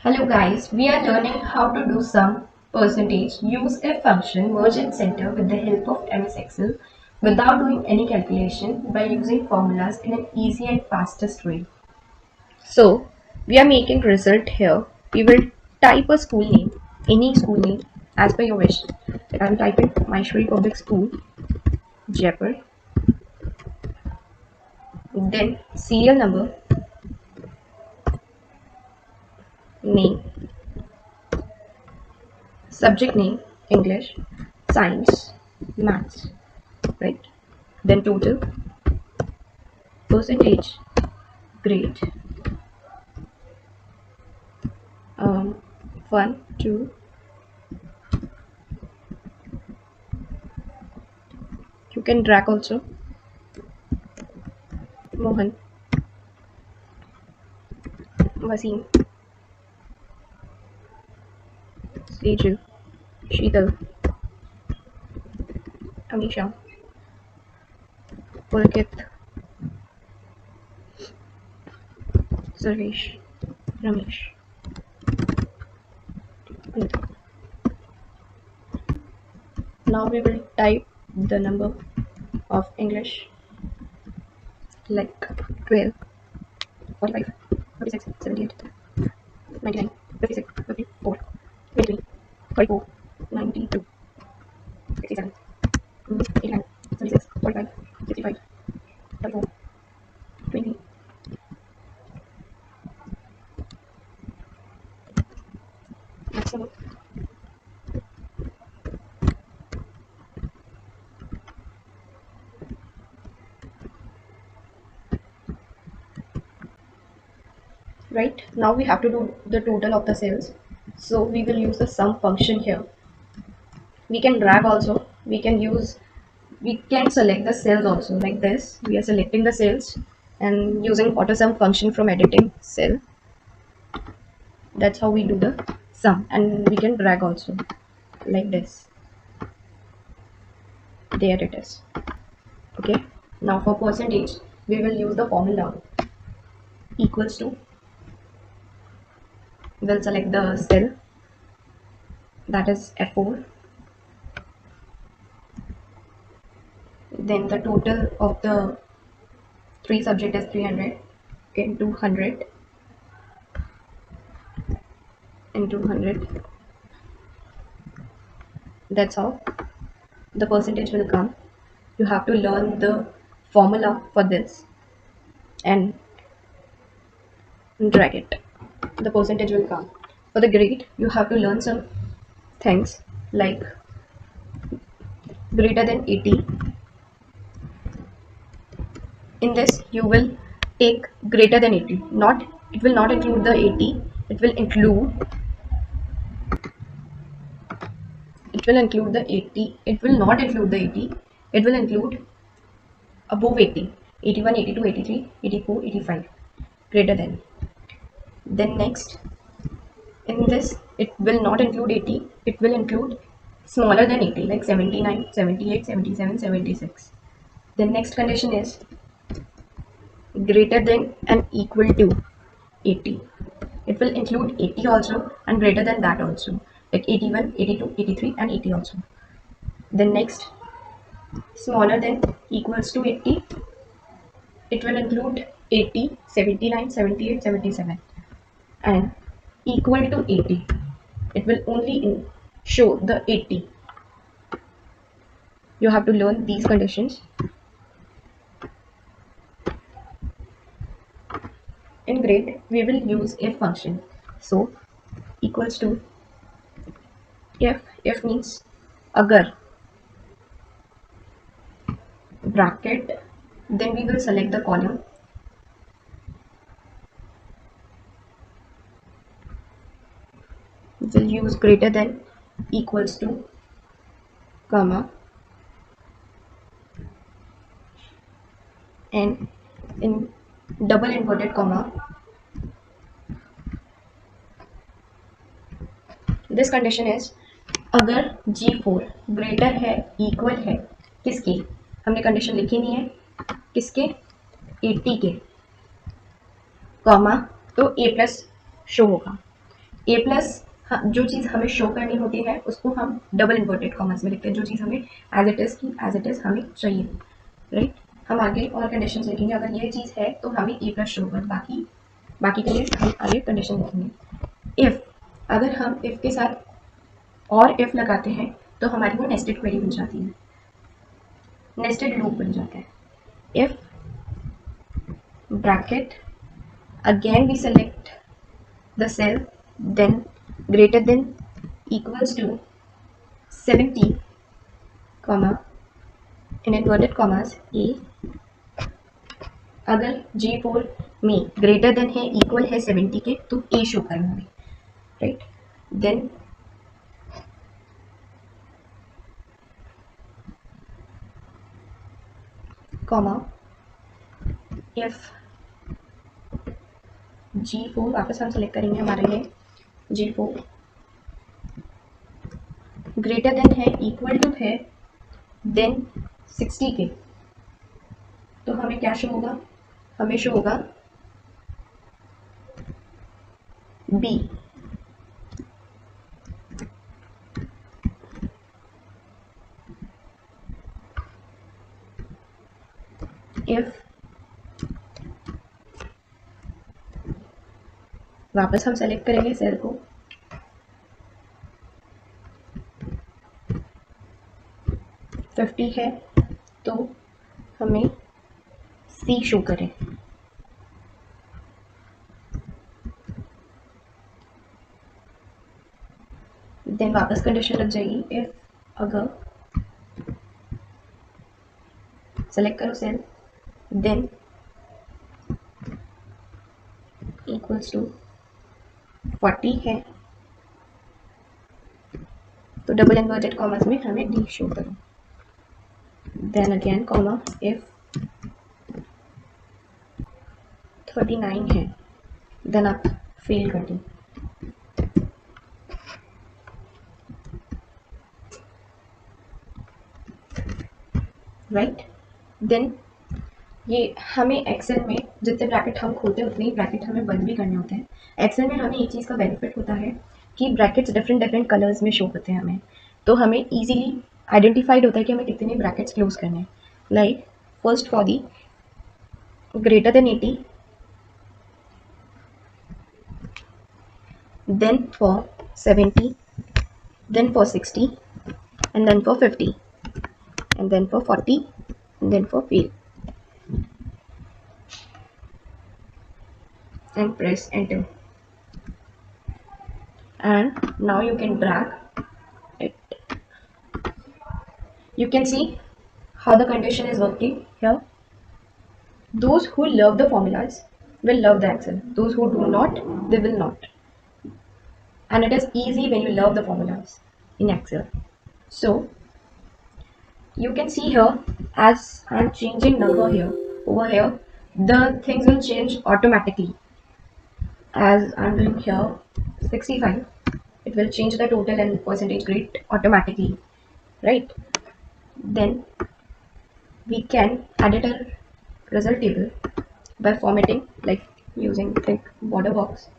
Hello guys, we are learning how to do sum, percentage, use a function, merge and center with the help of MS Excel without doing any calculation by using formulas in an easy and fastest way. So, we are making result here. We will type a school name, any school name as per your wish. I will type in Maheshwari Public School, Jaipur. Then serial number, name, subject name, English, science, maths, right? Then total, percentage, grade, 1, 2, you can drag also, Mohan, Wasim, Sejal, Sheetal, Amisha, Pulkit, Sarvesh, Ramesh. Now we will type the number of English like 12, 45, 46, 78, 99, 56, 54, 23, 44, 92, 67, 89, 76, 45, 65, 44, 20. Maximum. Right, now we have to do the total of the cells, so we will use the sum function here. We can drag also, we can select the cells also like this. We are selecting the cells and using auto sum function from editing cell. That's how we do the sum, and we can drag also like this. There it is. Okay, now for percentage we will use the formula equals to, we'll select the cell, that is F4. Then the total of the three subject is 300 into 100 into 100. That's how the percentage will come. You have to learn the formula for this and drag it. The percentage will come. For the grade, you have to learn some things like greater than 80. In this, you will take greater than 80. It will not include the 80. It will include the 80. It will not include the 80. It will include above 80. 81, 82, 83, 84, 85. Greater than. Then next, in this, it will not include 80. It will include smaller than 80, like 79, 78, 77, 76. The next condition is greater than and equal to 80. It will include 80 also and greater than that also, like 81, 82, 83 and 80 also. Then next, smaller than equals to 80, it will include 80, 79, 78, 77 and equal to 80. It will only show the 80. You have to learn these conditions. In grade, we will use if function. So, equals to if means agar, bracket, then we will select the column. We'll use greater than, equals to, comma, and in double inverted comma, this condition is अगर G4 greater है equal है किसके, हमने condition लिखी नहीं है, किसके, 80 के, कॉमा, तो A+ शो होगा. ए प्लस जो चीज़ हमें शो करनी होती है उसको हम डबल इन्वर्टेड कॉमर्स में लिखते हैं, जो चीज़ हमें एज इट इज़ की एज इट इज़ हमें चाहिए, राइट। हम आगे और कंडीशन लिखेंगे, अगर ये चीज़ है तो हमें ए प्लस शो कर, बाकी के लिए हम आगे कंडीशन लिखेंगे। इफ़, अगर हम इफ़ के साथ और इफ़ लगाते हैं तो हमारी वो नेस्टेड क्वेरी बन जाती है, नेस्टेड लूप बन जाता है। If bracket again we select the cell, then greater than equals to 70 comma in inverted commas a, अगर G4 में ग्रेटर देन है इक्वल है 70 के तो A शो करना है, right. Then comma if G4, वापस हम सेलेक्ट करेंगे हमारे लिए G4 ग्रेटर देन है इक्वल टू है देन 60 के, तो हमें क्या शो होगा, हमें शो होगा B। इफ वापस हम सेलेक्ट करेंगे सेल को, फिफ्टी है तो हमें C शो करें। देन वापस कंडीशन लग जाएगी, इफ अगर सेलेक्ट करो सेल, देन इक्वल्स टू 40 है तो डबल इन्वर्टेड कॉमर्स में हमें D शो करो। देन अगेन कॉमा इफ 39 है, देन आप फेल कर दें। राइट, देन ये हमें एक्सेल में जितने ब्रैकेट हम खोलते हैं उतने ही ब्रैकेट हमें बंद भी करने होते हैं। एक्सेल में हमें एक चीज़ का बेनिफिट होता है कि ब्रैकेट्स डिफरेंट डिफरेंट कलर्स में शो होते हैं हमें, तो हमें इजीली आइडेंटिफाइड होता है कि हमें कितने ब्रैकेट्स क्लोज करने हैं। Like first for the greater than 80, then for 70, then for 60, and then for 50, and then for 40, and then for fail, and press enter. And now you can drag it. You can see how the condition is working here. Those who love the formulas will love the Excel. Those who do not, they will not. And it is easy when you love the formulas in Excel. So you can see here, as I'm changing number here, over here, the things will change automatically. As I'm doing here 65, it will change the total and percentage grade automatically, right? Then we can edit a result table by formatting, like using thick border box.